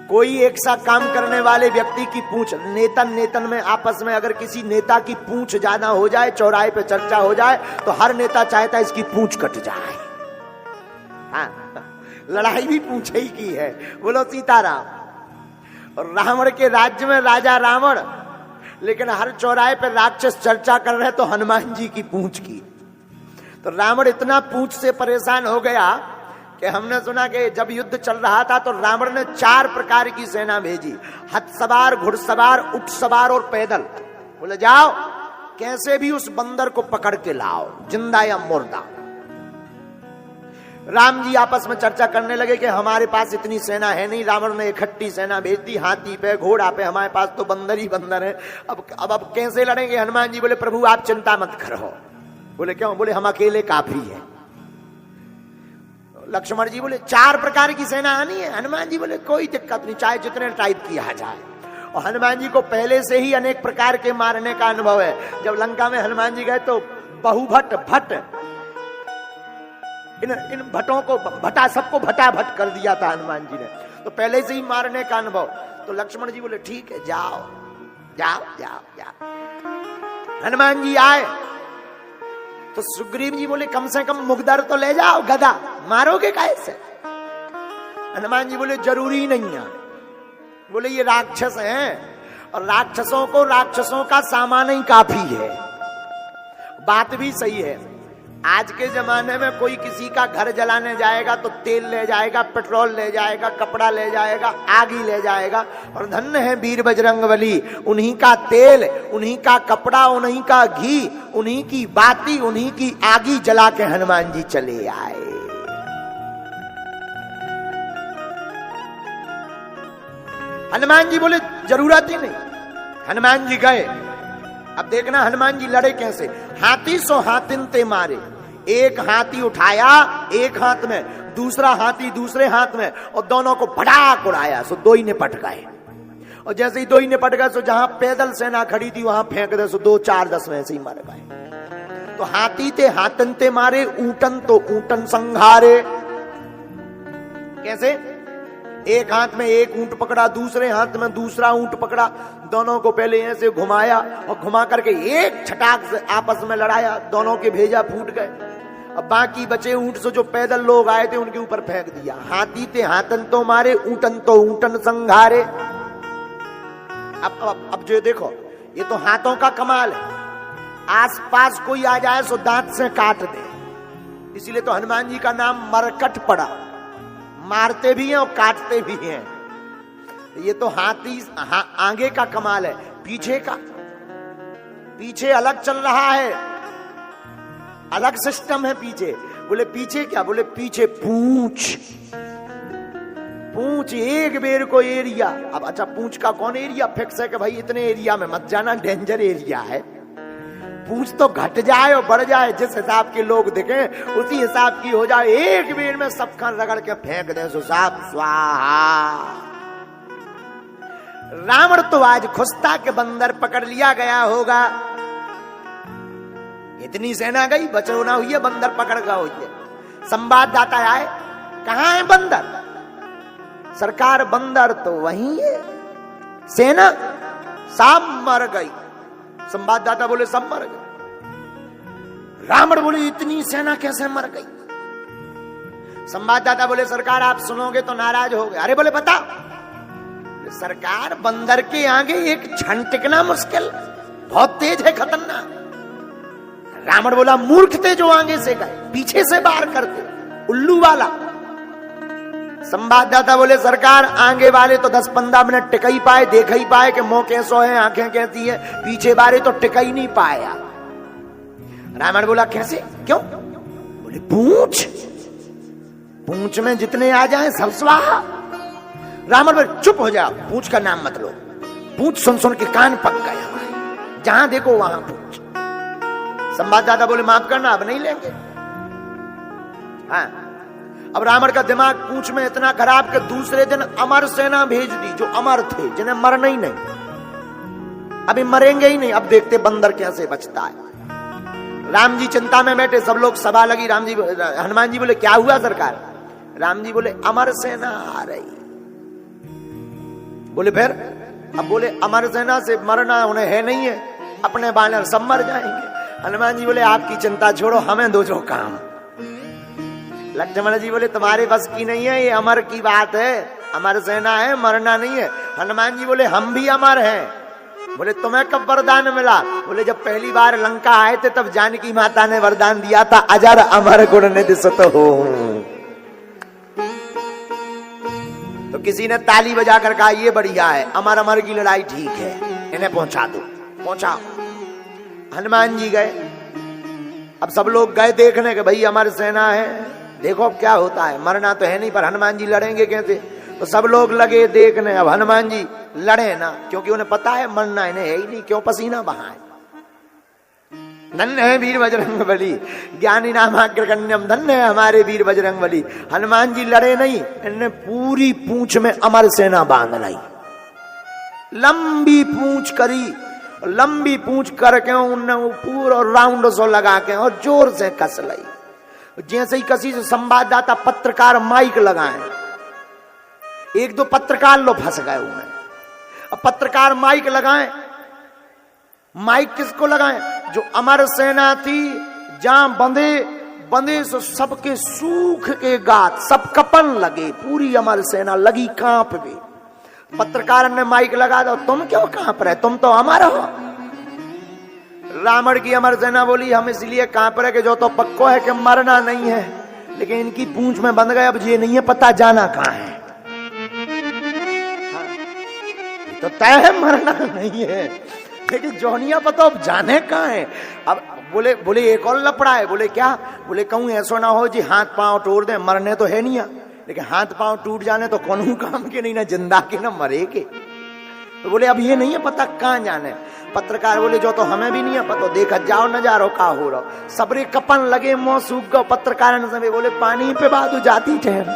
कोई एक सा काम करने वाले व्यक्ति की पूंछ, नेतन में आपस में अगर किसी नेता की पूंछ ज्यादा हो जाए, चौराहे पे चर्चा हो जाए, तो हर नेता चाहता है इसकी पूंछ कट जाए। हाँ, लड़ाई भी पूंछ ही की है। बोलो सीताराम। और रावण के राज्य में राजा रावण, लेकिन हर चौराहे पे राक्षस चर्चा कर रहे तो हनुमान जी की पूंछ की। तो रावण इतना पूंछ से परेशान हो गया कि हमने सुना कि जब युद्ध चल रहा था तो रावण ने 4 प्रकार की सेना भेजी, हथ सवार, घुड़सवार, ऊंट सवार और पैदल। बोले जाओ कैसे भी उस बंदर को पकड़ के लाओ, जिंदा या मुर्दा। राम जी आपस में चर्चा करने लगे कि हमारे पास इतनी सेना है नहीं। रावण ने इकट्ठी सेना भेज दी, हाथी पे, घोड़ा पे, हमारे पास तो बंदर ही बंदर है। अब कैसे लड़ेंगे? हनुमान जी बोले प्रभु आप चिंता मत करो। बोले क्यों? बोले हम अकेले काफी है। लक्ष्मण जी बोले 4 प्रकार की सेना आनी है। हनुमान जी बोले कोई दिक्कत नहीं, चाहे जितने टाइप किया जाए। और हनुमान जी को पहले से ही अनेक प्रकार के मारने का अनुभव है। जब लंका में हनुमान जी गए तो बहुभट भट्ट, इन भट्टों को भटा, सबको भटा भट कर दिया था हनुमान जी ने, तो पहले से ही मारने का अनुभव। तो लक्ष्मण जी बोले ठीक है जाओ जाओ जाओ जाओ। हनुमान जी आए तो सुग्रीव जी बोले कम से कम मुगदर तो ले जाओ, गदा मारोगे कैसे? हनुमान जी बोले जरूरी नहीं है। बोले ये राक्षस हैं और राक्षसों को राक्षसों का सामान ही काफी है। बात भी सही है। आज के जमाने में कोई किसी का घर जलाने जाएगा तो तेल ले जाएगा, पेट्रोल ले जाएगा, कपड़ा ले जाएगा, आग ही ले जाएगा। और धन्य है वीर बजरंगबली, उन्हीं का तेल, उन्हीं का कपड़ा, उन्हीं का घी, उन्हीं की बाती, उन्हीं की आगी जला के हनुमान जी चले आए। हनुमान जी बोले जरूरत ही नहीं। हनुमान जी गए। अब देखना हनुमान जी लड़े कैसे। हाथी सो हाथिन ते मारे, एक हाथी उठाया एक हाथ में, दूसरा हाथी दूसरे हाथ में, और दोनों को भड़ाक उड़ाया। सो 2 ही निपट गए। और जैसे ही 2 ही निपट गए, सो जहां पैदल सेना खड़ी थी वहां फेंक दे, सो 2 4 10 में ऐसे ही मर गए। तो हाथी ते हाथन ते मारे, ऊटन तो ऊटन संघारे। कैसे? एक हाथ में एक ऊंट पकड़ा, दूसरे हाथ में दूसरा ऊंट पकड़ा, दोनों को पहले ऐसे घुमाया और घुमा करके एक छटाक से आपस में लड़ाया, दोनों के भेजा फूट गए। अब बाकी बचे ऊंट से जो पैदल लोग आए थे उनके ऊपर फेंक दिया। हाथी ते हाथन तो मारे, ऊंटन तो ऊंटन संघारे। अब जो देखो, ये तो हाथों का कमाल है। आसपास कोई आ जाए सो दांत से काट दे, इसीलिए तो हनुमान जी का नाम मरकट पड़ा। मारते भी हैं और काटते भी हैं। ये तो हाथी आगे का कमाल है, पीछे का, पीछे अलग चल रहा है, अलग सिस्टम है पीछे। बोले पीछे क्या? बोले पीछे पूंछ, पूंछ एक बेर को एरिया। अब अच्छा पूंछ का कौन एरिया फिक्स है कि भाई इतने एरिया में मत जाना, डेंजर एरिया है। पूंछ तो घट जाए और बढ़ जाए, जिस हिसाब के लोग दिखे उसी हिसाब की हो जाए। एक बेर में सब खान रगड़ के फेंक दे सो साफ स्वाहा। रावण तो आज खुश था कि बंदर पकड़ लिया गया होगा। इतनी सेना गई, बचौना हुई है, बंदर पकड़ गया हुई है। संवाददाता आए, कहां है बंदर? सरकार बंदर तो वहीं है, सेना सब मर गई। संवाददाता बोले सब मर गए। रावण बोले इतनी सेना कैसे मर गई? संवाददाता बोले सरकार आप सुनोगे तो नाराज हो गए। अरे बोले बता। सरकार बंदर के आगे एक क्षण टिकना मुश्किल, बहुत तेज है, खतरनाक। रावण बोला मूर्ख थे जो आगे से गए, पीछे से बाहर करते, उल्लू वाला। संवाददाता बोले सरकार आगे वाले तो 10-15 मिनट टिक ही पाए, देख ही पाए कि मुंह कैसो है, आंखें कैसी है, पीछे वाले तो टिक ही नहीं पाया। रावण बोला कैसे? क्यों? बोले पूंछ, पूंछ में जितने आ जाए सब स्वाहा। रावण बोले चुप हो जाओ, पूंछ का नाम मत लो। पूंछ सुन सुन के कान पक गए हमारे, जहां देखो वहां पूंछ। संवाददाता बोले माफ करना अब नहीं लेंगे। हाँ, अब रावण का दिमाग पूंछ में इतना खराब कि दूसरे दिन अमर सेना भेज दी, जो अमर थे, जिन्हें मरना ही नहीं, अभी मरेंगे ही नहीं। अब देखते बंदर कैसे बचता है। राम जी चिंता में बैठे, सब लोग सभा लगी। हनुमान जी बोले क्या हुआ सरकार? राम जी बोले अमर सेना आ रही। बोले फिर? अब बोले अमर सेना से मरना उन्हें है नहीं है, अपने बानर सब मर जाएंगे। हनुमान जी बोले आपकी चिंता छोड़ो, हमें दो जो काम। लक्ष्मण जी बोले तुम्हारे बस की नहीं है, ये अमर की बात है, अमर सेना है, मरना नहीं है। हनुमान जी बोले हम भी अमर हैं। बोले तुम्हें कब वरदान मिला? बोले जब पहली बार लंका आए थे तब जानकी माता ने वरदान दिया था, अजर अमर गुण निधि सुत हो। तो किसी ने ताली बजाकर कहा ये बढ़िया है, अमर अमर की लड़ाई ठीक है, इन्हें पहुंचा दो। पहुंचा, हनुमान जी गए। अब सब लोग गए देखने के भाई अमर सेना है, देखो अब क्या होता है, मरना तो है नहीं पर हनुमान जी लड़ेंगे कैसे? तो सब लोग लगे देखने। अब हनुमान जी लड़े ना, क्योंकि उन्हें पता है मरना इन्हें है ही नहीं, क्यों पसीना बहाए। धन्य है वीर बजरंग बली, ज्ञानी नामाग्रगण्यम, धन्य है हमारे वीर बजरंग बली। हनुमान जी लड़े नहीं, इन्हें पूरी पूंछ में अमर सेना बांध लाई, लंबी पूंछ करी, लंबी पूंछ करके उन्हें पूरा राउंड सो लगा के और जोर से कस लाई। जैसे ही कसी से संवाददाता पत्रकार माइक लगाए, एक दो पत्रकार लोग फंस गए उनमें। अब पत्रकार माइक लगाएं, माइक किसको लगाएं? जो अमर सेना थी, जहां बंधे बंधे सो सबके सूख के गात, सब कपन लगे, पूरी अमर सेना लगी कांप भी। पत्रकार ने माइक लगा दो, तुम क्यों कांप रहे, तुम तो अमर हो। रावण की अमर सेना बोली हम इसलिए कांप रहे कि जो तो पक्को है कि मरना नहीं है, लेकिन इनकी पूंछ में बंध गए, अब ये नहीं है पता जाना कहां है। तो तय है मरना नहीं है, लेकिन जोनिया पता अब जाने कहां है। अब बोले एक और लपड़ा है। बोले क्या? बोले कहूं ऐसा ना हो जी हाथ पांव तोड़ दे, मरने तो है नहीं, लेकिन हाथ पांव टूट जाने तो कौन काम के नहीं, ना जिंदा के ना मरे के। तो बोले अब ये नहीं है पता कहां जाने। पत्रकार बोले जो तो हमें भी नहीं है पता, देखा जाओ नजारो का हो रहा, सबरे कपन लगे, मुंह सूख गो। पत्रकार ने समय बोले पानी पे बादू जाती ठहर,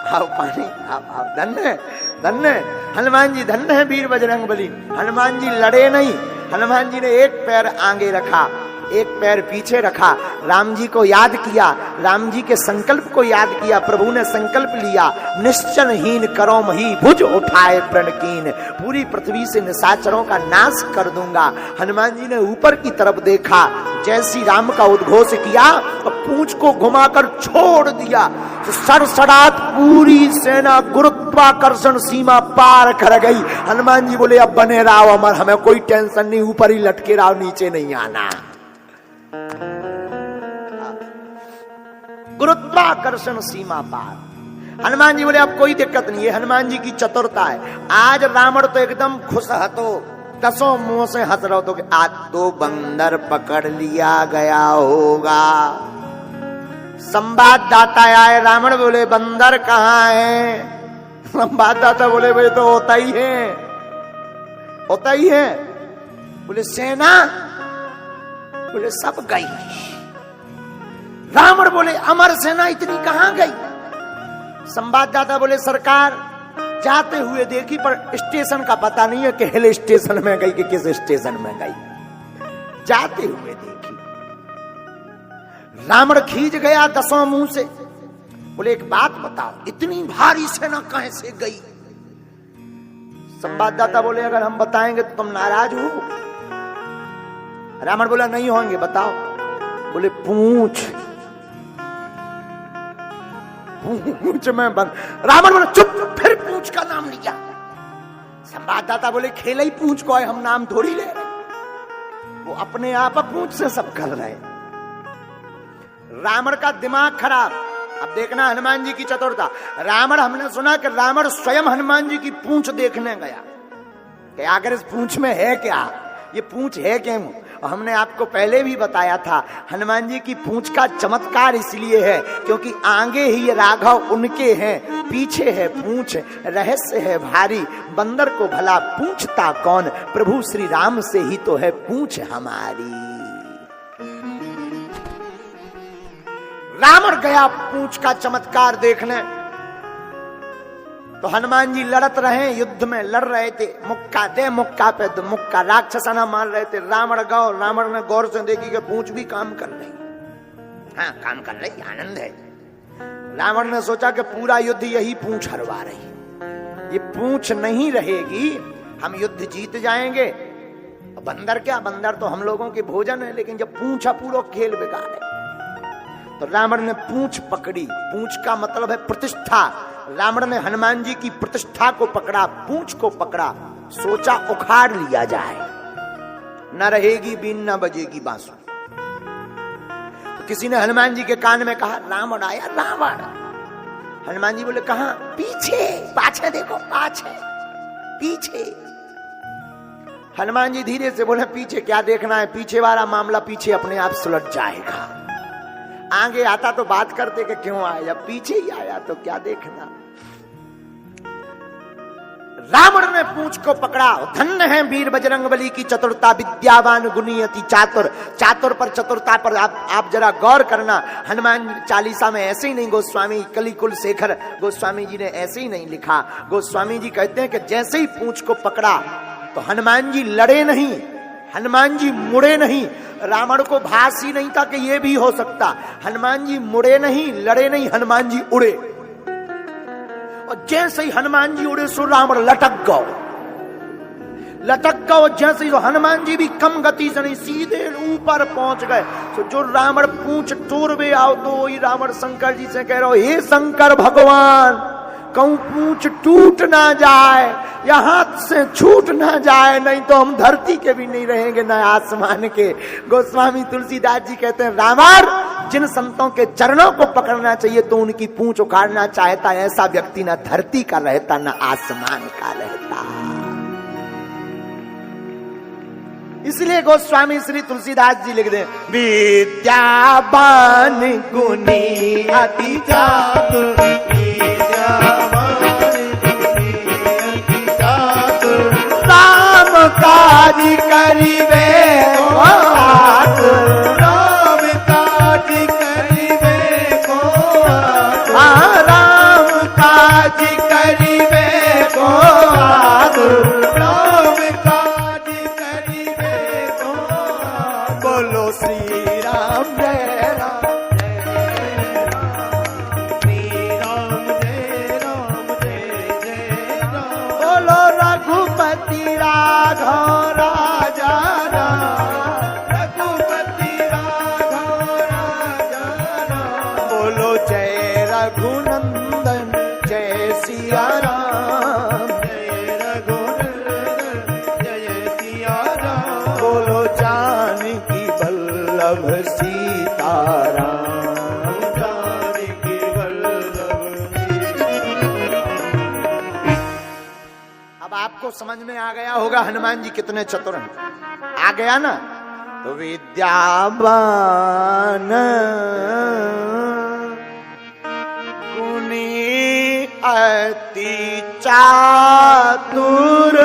आओ पानी, आओ। धन्य धन्य हनुमान जी, धन्य है वीर बजरंग बली। हनुमान जी लड़े नहीं, हनुमान जी ने एक पैर आगे रखा, एक पैर पीछे रखा, राम जी को याद किया, राम जी के संकल्प को याद किया। प्रभु ने संकल्प लिया, निश्चलहीन करो मही भुज उठाए प्रणकीन, पूरी पृथ्वी से निशाचरों का नाश कर दूंगा। हनुमान जी ने ऊपर की तरफ देखा, जैसी राम का उद्घोष किया तो पूंछ को घुमाकर छोड़ दिया, तो सरसरात पूरी सेना गुरुत्वाकर्षण सीमा पार कर गई। हनुमान जी बोले अब बने रहो अमर, हमें कोई टेंशन नहीं, ऊपर ही लटके रहो, नीचे नहीं आना। गुरुत्वाकर्षण सीमा पार। हनुमान जी बोले अब कोई दिक्कत नहीं है, हनुमान जी की चतुरता है। आज रावण तो एकदम खुश हतो, दसों मुंह से हंस रहा तो कि आज तो बंदर पकड़ लिया गया होगा। संवाददाता आए, रावण बोले बंदर कहाँ है? संवाददाता बोले भाई तो होता ही है, होता ही है। बोले सेना? बोले सब गई। रावण बोले अमर सेना इतनी कहां गई? संवाददाता बोले सरकार जाते हुए देखी पर स्टेशन का पता नहीं है कि हिल स्टेशन में गई कि किस स्टेशन में गई, जाते हुए देखी। रावण खींच गया दसों मुंह से, बोले एक बात बताओ इतनी भारी सेना कहां से गई? संवाददाता बोले अगर हम बताएंगे तो तुम नाराज हो? रावण बोला नहीं होंगे, बताओ। बोले पूंछ में बंद। रावण बोला चुप, फिर पूंछ का नाम लिया। संवाददाता बोले खेला ही पूंछ को है, हम नाम थोड़ी ले रहे, वो अपने आप पूंछ से सब कर रहे। रावण का दिमाग खराब। अब देखना हनुमान जी की चतुरता। रावण, हमने सुना कि रावण स्वयं हनुमान जी की पूंछ देखने गया कि आखिर इस पूंछ में है क्या, ये पूंछ है क्यों। हमने आपको पहले भी बताया था हनुमान जी की पूंछ का चमत्कार इसलिए है क्योंकि आगे ही राघव उनके हैं, पीछे है पूंछ, रहस्य है भारी, बंदर को भला पूछता कौन, प्रभु श्री राम से ही तो है पूंछ हमारी। रावण गया पूंछ का चमत्कार देखने, तो हनुमान जी लड़त रहे, युद्ध में लड़ रहे थे, मुक्का दे मुक्का पे तो मुक्का, राक्षसना मार रहे थे। रावण ने गौर से देखी कि पूंछ भी काम कर रही, हाँ काम कर रही, आनंद है। रावण ने सोचा कि पूरा युद्ध यही पूंछ हरवा रही। ये पूंछ नहीं रहेगी हम युद्ध जीत जाएंगे। बंदर क्या, बंदर तो हम लोगों के भोजन है, लेकिन जब पूंछा पूरा खेल बिगाड़े। तो रावण ने पूंछ पकड़ी। पूंछ का मतलब है प्रतिष्ठा। रावण ने हनुमान जी की प्रतिष्ठा को पकड़ा, पूंछ को पकड़ा, सोचा उखाड़ लिया जाए, न रहेगी बीन न बजेगी बांसुरी। तो किसी ने हनुमान जी के कान में कहा रावण आया, रावण। हनुमान जी बोले कहां? पीछे, पाछे देखो, पाछे पीछे। हनुमान जी धीरे से बोले पीछे क्या देखना है, पीछे वाला मामला पीछे अपने आप सुलझ जाएगा। आगे आता तो बात करते कि क्यों आया, पीछे ही आया तो क्या देखना। रावण ने पूंछ को पकड़ा। धन्य है वीर बजरंगबली की चतुरता, विद्यावान गुणी अति चातुर। चातुर पर, चतुरता पर आप जरा गौर करना। हनुमान चालीसा में ऐसे ही नहीं, गोस्वामी कलिकुल शेखर गोस्वामी जी ने ऐसे ही नहीं लिखा। गोस्वामी जी कहते हैं कि जैसे ही पूंछ को पकड़ा तो हनुमान जी लड़े नहीं, हनुमान जी मुड़े नहीं। रावण को भास ही नहीं था कि यह भी हो सकता। हनुमान जी मुड़े नहीं, लड़े नहीं, हनुमान जी उड़े। और जैसे ही हनुमान जी उड़े सो रावण लटक गो, लटक गो। जैसे ही हनुमान जी भी कम गति से नहीं, सीधे ऊपर पहुंच गए। तो जो रावण पूंछ तोड़वे आओ तो वही रावण शंकर जी से कह रहा हो, हे शंकर भगवान, कहूं पूंछ टूट ना जाए या हाथ से छूट ना जाए, नहीं तो हम धरती के भी नहीं रहेंगे न आसमान के। गोस्वामी तुलसीदास जी कहते हैं रावण जिन संतों के चरणों को पकड़ना चाहिए तो उनकी पूंछ उखाड़ना चाहता, ऐसा व्यक्ति ना धरती का रहता न आसमान का रहता। इसलिए गोस्वामी श्री तुलसीदास जी लिख दे, विद्यावान गुणी अति चातुर, राम काज करिवे राम काज करिवे को, राम काज करिवे को, राम काज करिवे को। बोलो श्री राम जय राम, रघुपति राघव राजा राम, रघुपति राघव राजा राम। बोलो जय रघुनंदन जय सिया राम, जय रघुनंदन जय सिया राम। बोलो जानकी वल्लभ सीताराम, जानकी वल्लभ। अब आपको समझ में आ गया होगा हनुमान जी कितने चतुर हैं। आ गया ना? तो विद्यावान गुणी अति चातुर,